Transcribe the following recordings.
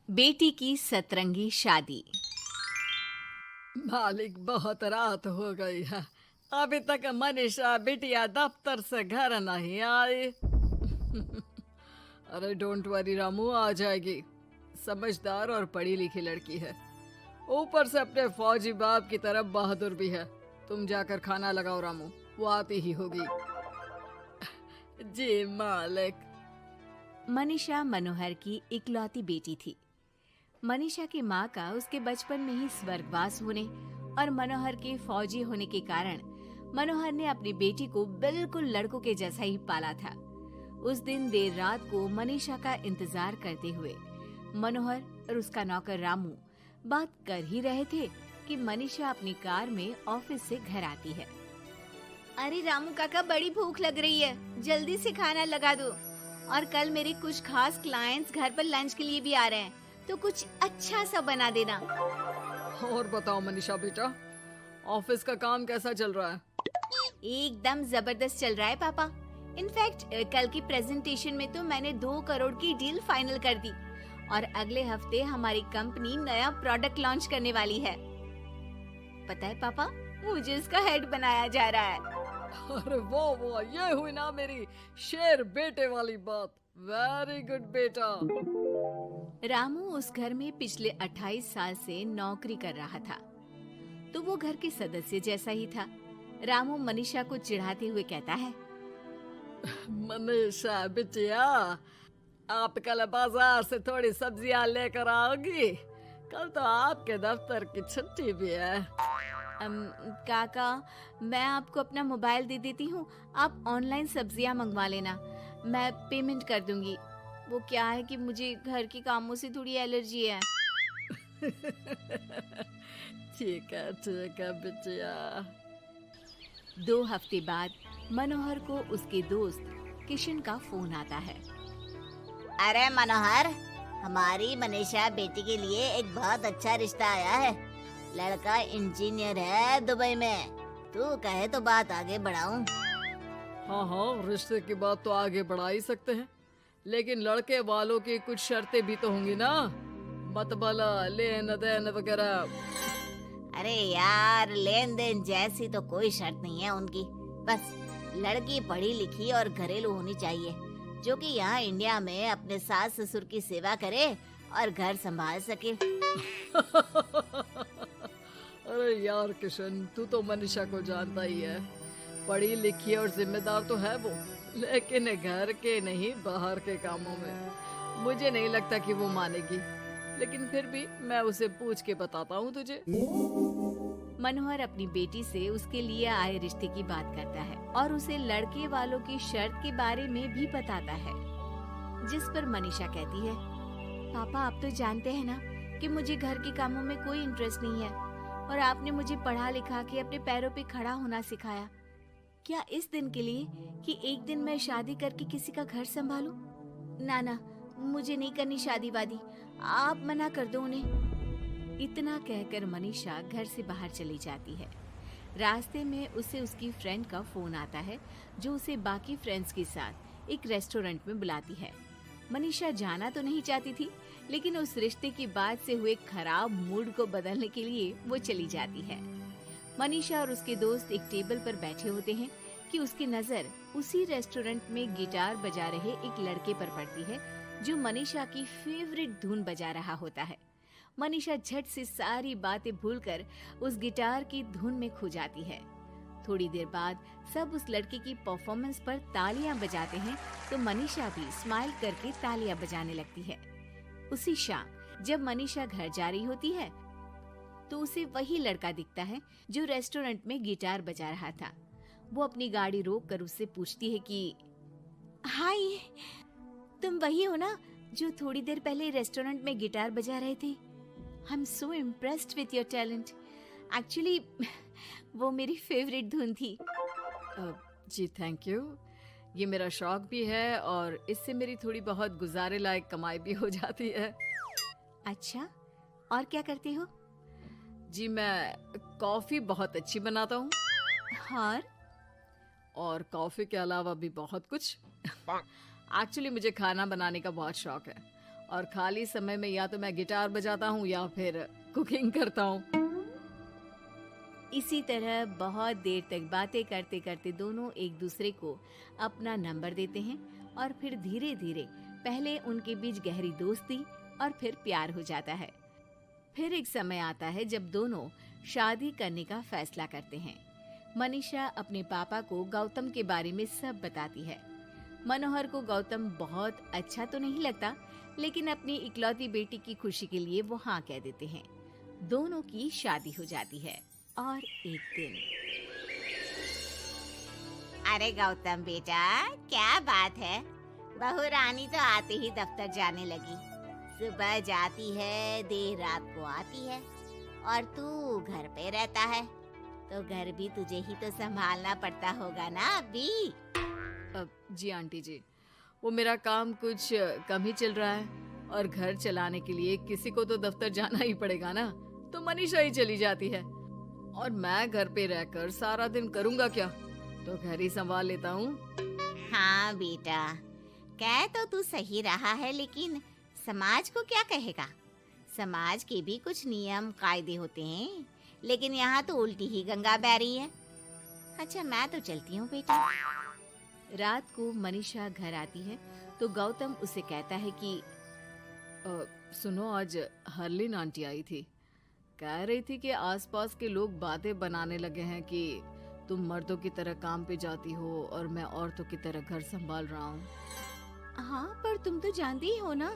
बेटी की सतरंगी शादी। मालिक, बहुत रात हो गई है। अभी तक मनीषा बिटिया दफ्तर से घर नहीं आई। अरे डोंट वरी रामू, आ जाएगी। समझदार और पढ़ी लिखी लड़की है, ऊपर से अपने फौजी बाप की तरफ बहादुर भी है। तुम जाकर खाना लगाओ रामू, वो आती ही होगी। जी मालिक। मनीषा मनोहर की इकलौती बेटी थी। मनीषा की माँ का उसके बचपन में ही स्वर्गवास होने और मनोहर के फौजी होने के कारण मनोहर ने अपनी बेटी को बिल्कुल लड़कों के जैसा ही पाला था। उस दिन देर रात को मनीषा का इंतजार करते हुए मनोहर और उसका नौकर रामू बात कर ही रहे थे कि मनीषा अपनी कार में ऑफिस से घर आती है। अरे रामू काका, बड़ी भूख लग रही है, जल्दी से खाना लगा दो। और कल मेरे कुछ खास क्लाइंट्स घर पर लंच के लिए भी आ रहे हैं, तो कुछ अच्छा सा बना देना। और बताओ मनीषा बेटा, ऑफिस का काम कैसा चल रहा है? एकदम जबरदस्त चल रहा है पापा। इनफैक्ट कल की प्रेजेंटेशन में तो मैंने 2 करोड़ की डील फाइनल कर दी और अगले हफ्ते हमारी कंपनी नया प्रोडक्ट लॉन्च करने वाली है। पता है पापा, मुझे इसका हेड बनाया जा रहा है। अरे वो ये हुई ना मेरी शेर बेटे वाली बात। वेरी गुड बेटा। रामू उस घर में पिछले 28 साल से नौकरी कर रहा था, तो वो घर के सदस्य जैसा ही था। रामू मनीषा को चिढ़ाते हुए कहता है, मनीषा बिटिया, आप कल बाजार से थोड़ी सब्जियां लेकर आओगी? कल तो आपके दफ्तर की छुट्टी भी है। काका, मैं आपको अपना मोबाइल दे देती हूँ, आप ऑनलाइन सब्जियाँ मंगवा लेना, मैं पेमेंट कर दूंगी। वो क्या है कि मुझे घर के कामों से थोड़ी एलर्जी है। ठीक है बिटिया। 2 हफ्ते बाद मनोहर को उसके दोस्त किशन का फोन आता है। अरे मनोहर, हमारी मनीषा बेटी के लिए एक बहुत अच्छा रिश्ता आया है। लड़का इंजीनियर है दुबई में। तू कहे तो बात आगे बढ़ाऊं? हाँ, रिश्ते की बात तो आगे बढ़ा ही सकते हैं, लेकिन लड़के वालों की कुछ शर्तें भी तो होंगी ना, मतबला लेन देन वगैरह। अरे यार, लेन देन जैसी तो कोई शर्त नहीं है उनकी। बस लड़की पढ़ी लिखी और घरेलू होनी चाहिए, जो कि यहाँ इंडिया में अपने सास ससुर की सेवा करे और घर संभाल सके। अरे यार किशन, तू तो मनीषा को जानता ही है, पढ़ी लिखी और जिम्मेदार तो है वो, लेकिन घर के नहीं बाहर के कामों में मुझे नहीं लगता कि वो मानेगी। लेकिन फिर भी मैं उसे पूछ के बताता हूँ तुझे। मनोहर अपनी बेटी से उसके लिए आए रिश्ते की बात करता है और उसे लड़के वालों की शर्त के बारे में भी बताता है, जिस पर मनीषा कहती है, पापा आप तो जानते हैं ना कि मुझे घर के कामों में कोई इंटरेस्ट नहीं है और आपने मुझे पढ़ा लिखा के अपने पैरों पे खड़ा होना सिखाया। क्या इस दिन के लिए कि एक दिन मैं शादी करके किसी का घर संभालूं? ना, मुझे नहीं करनी शादी वादी, आप मना कर दो उन्हें। इतना कहकर मनीषा घर से बाहर चली जाती है। रास्ते में उसे उसकी फ्रेंड का फोन आता है, जो उसे बाकी फ्रेंड्स के साथ एक रेस्टोरेंट में बुलाती है। मनीषा जाना तो नहीं चाहती थी, लेकिन उस रिश्ते की बात से हुए खराब मूड को बदलने के लिए वो चली जाती है। मनीषा और उसके दोस्त एक टेबल पर बैठे होते हैं कि उसकी नजर उसी रेस्टोरेंट में गिटार बजा रहे एक लड़के पर पड़ती है, जो मनीषा की फेवरेट धुन बजा रहा होता है। मनीषा झट से सारी बातें भूलकर उस गिटार की धुन में खो जाती है। थोड़ी देर बाद सब उस लड़के की परफॉर्मेंस पर तालियां बजाते हैं, तो मनीषा भी स्माइल करके तालियां बजाने लगती है। उसी शाम जब मनीषा घर जा रही होती है, तो उसे वही लड़का दिखता है जो रेस्टोरेंट में गिटार बजा रहा था। वो अपनी गाड़ी रोक कर उससे पूछती है कि हाय, तुम वही हो ना जो थोड़ी देर पहले रेस्टोरेंट में गिटार बजा रहे थे? I am so impressed with your talent. Actually वो मेरी फेवरेट धुन थी। जी थैंक यू, ये मेरा शौक भी है और इससे मेरी थोड़ी बहुत गुजारे लायक कमाई भी हो जाती है। अच्छा, और क्या करते हो? जी मैं कॉफी बहुत अच्छी बनाता हूँ, और कॉफी के अलावा भी बहुत कुछ। एक्चुअली मुझे खाना बनाने का बहुत शौक है और खाली समय में या तो मैं गिटार बजाता हूँ या फिर कुकिंग करता हूँ। इसी तरह बहुत देर तक बातें करते करते दोनों एक दूसरे को अपना नंबर देते हैं और फिर धीरे धीरे पहले उनके बीच गहरी दोस्ती और फिर प्यार हो जाता है। फिर एक समय आता है जब दोनों शादी करने का फैसला करते हैं। मनीषा अपने पापा को गौतम के बारे में सब बताती है। मनोहर को गौतम बहुत अच्छा तो नहीं लगता, लेकिन अपनी इकलौती बेटी की खुशी के लिए वो हाँ कह देते हैं। दोनों की शादी हो जाती है। और एक दिन, अरे गौतम बेटा, क्या बात है, बहू रानी तो आते ही दफ्तर जाने लगी। सुबह जाती है, देर रात को आती है, और तू घर पे रहता है, तो घर भी तुझे ही तो संभालना पड़ता होगा ना अभी। जी आंटी जी, वो मेरा काम कुछ कम ही चल रहा है और घर चलाने के लिए किसी को तो दफ्तर जाना ही पड़ेगा ना, तो मनीषा ही चली जाती है और मैं घर पे रहकर सारा दिन करूँगा क्या, तो घर ही संभाल लेता हूँ। हाँ बेटा, कह तो तू सही रहा है, लेकिन समाज को क्या कहेगा? समाज के भी कुछ नियम कायदे होते हैं, लेकिन यहाँ तो उल्टी ही गंगा बह रही है। अच्छा, मैं तो चलती हूँ बेटा। रात को मनीषा घर आती है तो गौतम उसे कहता है कि सुनो, आज हरलीन आंटी आई थी, कह रही थी कि आसपास के लोग बातें बनाने लगे हैं कि तुम मर्दों की तरह काम पे जाती हो और मैं औरतों की तरह घर संभाल रहा हूँ। हाँ, पर तुम तो जानती ही हो ना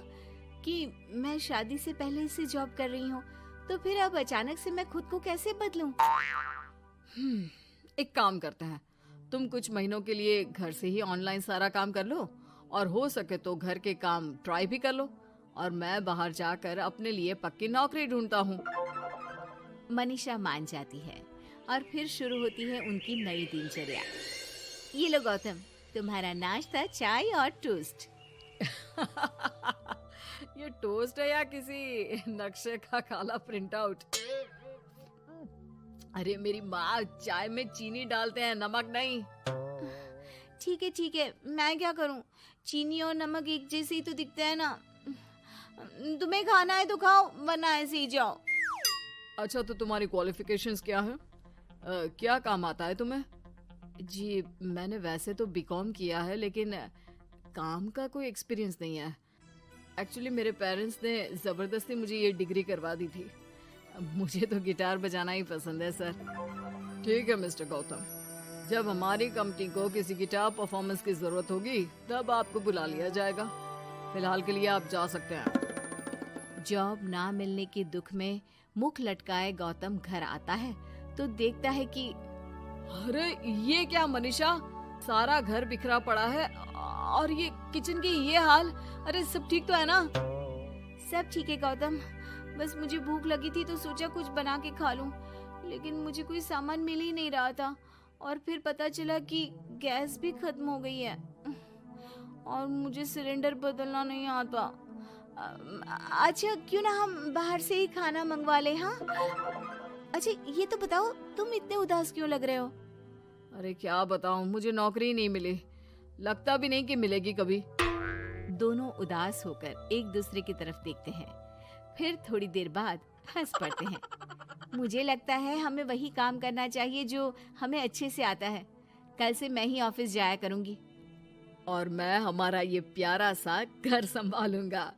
कि मैं शादी से पहले से जॉब कर रही हूँ, तो फिर अब अचानक से मैं खुद को कैसे बदलूं? एक काम करते हैं, तुम कुछ महीनों के लिए घर से ही ऑनलाइन सारा काम कर लो और हो सके तो घर के काम ट्राई भी कर लो, और मैं बाहर जाकर अपने लिए पक्की नौकरी ढूंढता हूँ। मनीषा मान जाती है और फिर शुरू होती है उनकी नई दिनचर्या। ये लो गौतम, तुम्हारा नाश्ता, चाय और टोस्ट। ये टोस्ट है या किसी नक्शे का काला प्रिंट आउट? अरे मेरी माँ चाय में चीनी डालते हैं, नमक नहीं। ठीक है, मैं क्या करूं? चीनी और नमक एक जैसे ही तो दिखते हैं ना। तुम्हें खाना है तो खाओ, वरना ऐसे ही जाओ। अच्छा, तो तुम्हारी क्वालिफिकेशंस क्या है? क्या काम आता है तुम्हें? जी, मैंने वैसे तो बीकॉम किया है, लेकिन काम का कोई एक्सपीरियंस नहीं है। एक्चुअली मेरे पेरेंट्स ने ज़बरदस्ती मुझे ये डिग्री करवा दी थी। मुझे तो गिटार बजाना ही पसंद है सर। ठीक है मिस्टर गौतम, जब हमारी कंपनी को किसी गिटार परफॉर्मेंस की ज़रूरत होगी तब आपको बुला लिया जाएगा। फिलहाल के लिए आप जा सकते हैं। जॉब ना मिलने के दुख में मुख लटकाए गौतम घर आता है तो देखता है कि अरे ये क्या मनीषा, सारा घर बिखरा पड़ा है और ये किचन की ये हाल। अरे सब ठीक तो है ना? सब ठीक है गौतम, बस मुझे भूख लगी थी तो सोचा कुछ बना के खा लूं, लेकिन मुझे कोई सामान मिल ही नहीं रहा था और फिर पता चला कि गैस भी खत्म हो गई है और मुझे सिलेंडर बदलना नहीं आता। अच्छा, क्यों ना हम बाहर से ही खाना मंगवा ले? हाँ, अच्छा ये तो बताओ, तुम इतने उदास क्यों लग रहे हो? अरे क्या बताऊं, मुझे नौकरी नहीं मिली, लगता भी नहीं कि मिलेगी कभी। दोनों उदास होकर एक दूसरे की तरफ देखते हैं, फिर थोड़ी देर बाद हंस पड़ते हैं। मुझे लगता है हमें वही काम करना चाहिए जो हमें अच्छे से आता है। कल से मैं ही ऑफिस जाया करूंगी। और मैं हमारा ये प्यारा सा घर संभालूंगा।